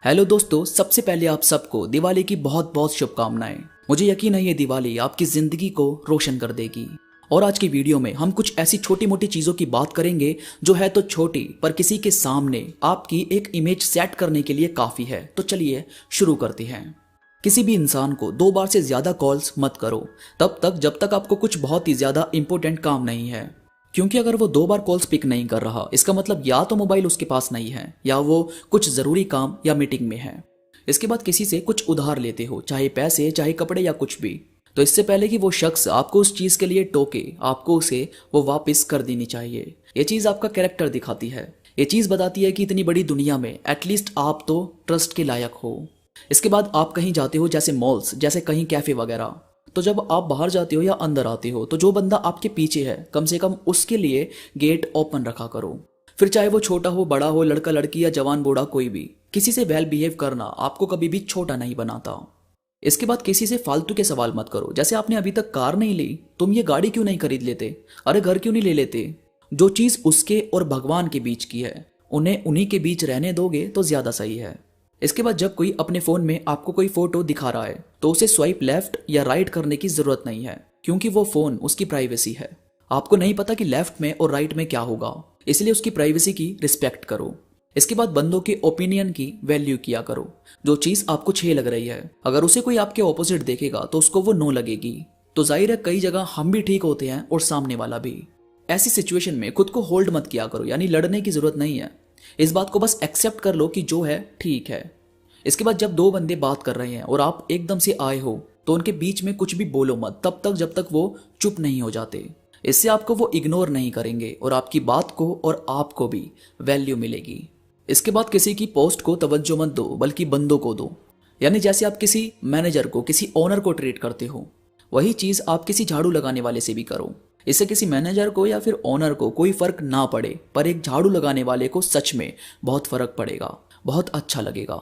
Hello दोस्तों, सबसे पहले आप सबको दिवाली की बहुत बहुत शुभकामनाएं। मुझे यकीन है ये दिवाली आपकी जिंदगी को रोशन कर देगी। और आज की वीडियो में हम कुछ ऐसी छोटी मोटी चीजों की बात करेंगे जो है तो छोटी पर किसी के सामने आपकी एक इमेज सेट करने के लिए काफी है। तो चलिए शुरू करते हैं। किसी भी इंसान को 2 बार से ज्यादा कॉल्स मत करो तब तक जब तक आपको कुछ बहुत ही ज्यादा इंपॉर्टेंट काम नहीं है, क्योंकि अगर वो 2 बार कॉल्स पिक नहीं कर रहा इसका मतलब या तो मोबाइल उसके पास नहीं है या वो कुछ जरूरी काम या मीटिंग में है। इसके बाद किसी से कुछ उधार लेते हो, चाहे पैसे चाहे कपड़े या कुछ भी, तो इससे पहले कि वो शख्स आपको उस चीज के लिए टोके आपको उसे वो वापस कर देनी चाहिए। ये चीज आपका कैरेक्टर दिखाती है। ये चीज बताती है कि इतनी बड़ी दुनिया में एटलीस्ट आप तो ट्रस्ट के लायक हो। इसके बाद आप कहीं जाते हो, जैसे मॉल्स, जैसे कहीं कैफे वगैरह, तो जब आप बाहर जाते हो या अंदर आते हो तो जो बंदा आपके पीछे है कम से कम उसके लिए गेट ओपन रखा करो। फिर चाहे वो छोटा हो बड़ा हो, लड़का लड़की या जवान बूढ़ा कोई भी, किसी से वेल बिहेव करना आपको कभी भी छोटा नहीं बनाता। इसके बाद किसी से फालतू के सवाल मत करो, जैसे आपने अभी तक कार नहीं ली, तुम ये गाड़ी क्यों नहीं खरीद लेते, अरे घर क्यों नहीं ले लेते। जो चीज उसके और भगवान के बीच की है उन्हें उन्हीं के बीच रहने दोगे तो ज्यादा सही है। इसके बाद जब कोई अपने फोन में आपको कोई फोटो दिखा रहा है तो उसे स्वाइप लेफ्ट या राइट करने की जरूरत नहीं है, क्योंकि वो फोन उसकी प्राइवेसी है। आपको नहीं पता कि लेफ्ट में और राइट में क्या होगा, इसलिए उसकी प्राइवेसी की रिस्पेक्ट करो। इसके बाद बंदों के ओपिनियन की वैल्यू किया करो। जो चीज आपको 6 लग रही है अगर उसे कोई आपके ऑपोजिट देखेगा तो उसको वो 9 लगेगी। तो जाहिर है कई जगह हम भी ठीक होते हैं और सामने वाला भी। ऐसी सिचुएशन में खुद को होल्ड मत किया करो, यानी लड़ने की जरूरत नहीं है। इस बात को बस एक्सेप्ट कर लो कि जो है ठीक है। इसके बाद जब 2 बंदे बात कर रहे हैं और आप एकदम से आए हो तो उनके बीच में कुछ भी बोलो मत तब तक जब तक वो चुप नहीं हो जाते। इससे आपको वो इग्नोर नहीं करेंगे और आपकी बात को और आपको भी वैल्यू मिलेगी। इसके बाद किसी की पोस्ट को तवज्जो मत दो बल्कि बंदों को दो। यानी जैसे आप किसी मैनेजर को, किसी ओनर को ट्रीट करते हो, वही चीज आप किसी झाड़ू लगाने वाले से भी करो। इससे किसी मैनेजर को या फिर ओनर को कोई फर्क ना पड़े, पर एक झाड़ू लगाने वाले को सच में बहुत फर्क पड़ेगा, बहुत अच्छा लगेगा।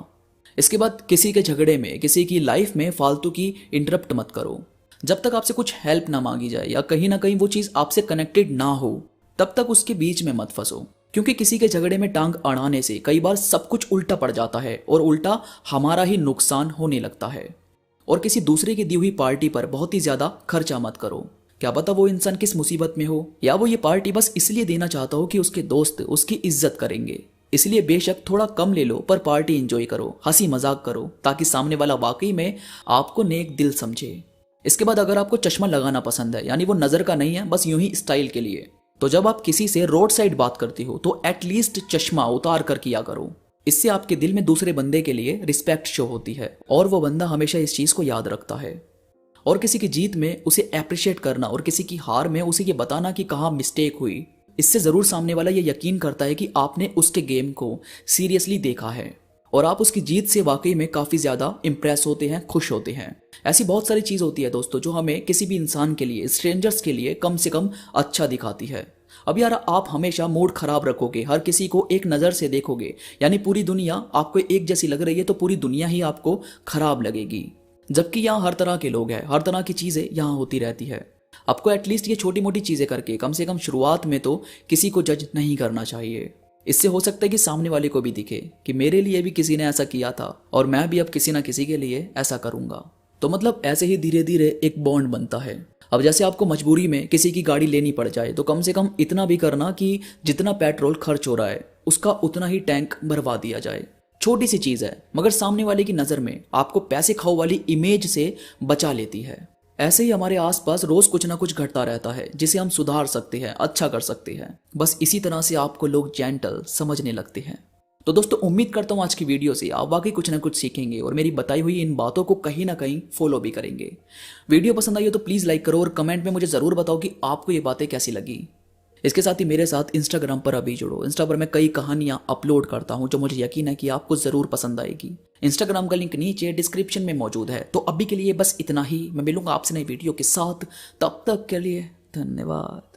इसके बाद किसी के झगड़े में, किसी की लाइफ में फालतू की इंटरप्ट मत करो। जब तक आपसे कुछ हेल्प ना मांगी जाए या कहीं ना कहीं वो चीज आपसे कनेक्टेड ना हो तब तक उसके बीच में मत फंसो, क्योंकि किसी के झगड़े में टांग अड़ाने से कई बार सब कुछ उल्टा पड़ जाता है और उल्टा हमारा ही नुकसान होने लगता है। और किसी दूसरे की दी हुई पार्टी पर बहुत ही ज्यादा खर्चा मत करो। क्या पता वो इंसान किस मुसीबत में हो, या वो ये पार्टी बस इसलिए देना चाहता हो कि उसके दोस्त उसकी इज्जत करेंगे। इसलिए बेशक थोड़ा कम ले लो पर पार्टी एंजॉय करो, हंसी मजाक करो, ताकि सामने वाला वाकई में आपको नेक दिल समझे। इसके बाद अगर आपको चश्मा लगाना पसंद है, यानी वो नजर का नहीं है, बस यूं ही स्टाइल के लिए, तो जब आप किसी से रोड साइड बात करते हो तो एटलीस्ट चश्मा उतार कर किया करो। इससे आपके दिल में दूसरे बंदे के लिए रिस्पेक्ट शो होती है और वो बंदा हमेशा इस चीज को याद रखता है। और किसी की जीत में उसे अप्रिशिएट करना और किसी की हार में उसे ये बताना कि कहाँ मिस्टेक हुई, इससे जरूर सामने वाला ये यकीन करता है कि आपने उसके गेम को सीरियसली देखा है और आप उसकी जीत से वाकई में काफी ज्यादा इंप्रेस होते हैं, खुश होते हैं। ऐसी बहुत सारी चीज होती है दोस्तों जो हमें किसी भी इंसान के लिए, स्ट्रेंजर्स के लिए कम से कम अच्छा दिखाती है। अब यार आप हमेशा मूड खराब रखोगे, हर किसी को एक नजर से देखोगे, यानी पूरी दुनिया आपको एक जैसी लग रही है तो पूरी दुनिया ही आपको खराब लगेगी। जबकि यहाँ हर तरह के लोग हैं, हर तरह की चीजें यहाँ होती रहती है। आपको एटलीस्ट ये छोटी मोटी चीजें करके कम से कम शुरुआत में तो किसी को जज नहीं करना चाहिए। इससे हो सकता है कि सामने वाले को भी दिखे कि मेरे लिए भी किसी ने ऐसा किया था और मैं भी अब किसी ना किसी के लिए ऐसा करूंगा। तो मतलब ऐसे ही धीरे धीरे एक बॉन्ड बनता है। अब जैसे आपको मजबूरी में किसी की गाड़ी लेनी पड़ जाए तो कम से कम इतना भी करना कि जितना पेट्रोल खर्च हो रहा है उसका उतना ही टैंक भरवा दिया जाए। छोटी सी चीज है मगर सामने वाले की नजर में आपको पैसे खाओ वाली इमेज से बचा लेती है। ऐसे ही हमारे आसपास रोज कुछ ना कुछ घटता रहता है जिसे हम सुधार सकते हैं, अच्छा कर सकते हैं। बस इसी तरह से आपको लोग जेंटल समझने लगते हैं। तो दोस्तों उम्मीद करता हूँ आज की वीडियो से आप वाकई कुछ ना कुछ सीखेंगे और मेरी बताई हुई इन बातों को कहीं ना कहीं फॉलो भी करेंगे। वीडियो पसंद आई हो तो प्लीज लाइक करो और कमेंट में मुझे जरूर बताओ कि आपको ये बातें कैसी लगी। इसके साथ ही मेरे साथ इंस्टाग्राम पर अभी जुड़ो। इंस्टा पर मैं कई कहानियां अपलोड करता हूं जो मुझे यकीन है कि आपको जरूर पसंद आएगी। इंस्टाग्राम का लिंक नीचे डिस्क्रिप्शन में मौजूद है। तो अभी के लिए बस इतना ही, मैं मिलूंगा आपसे नई वीडियो के साथ। तब तक के लिए धन्यवाद।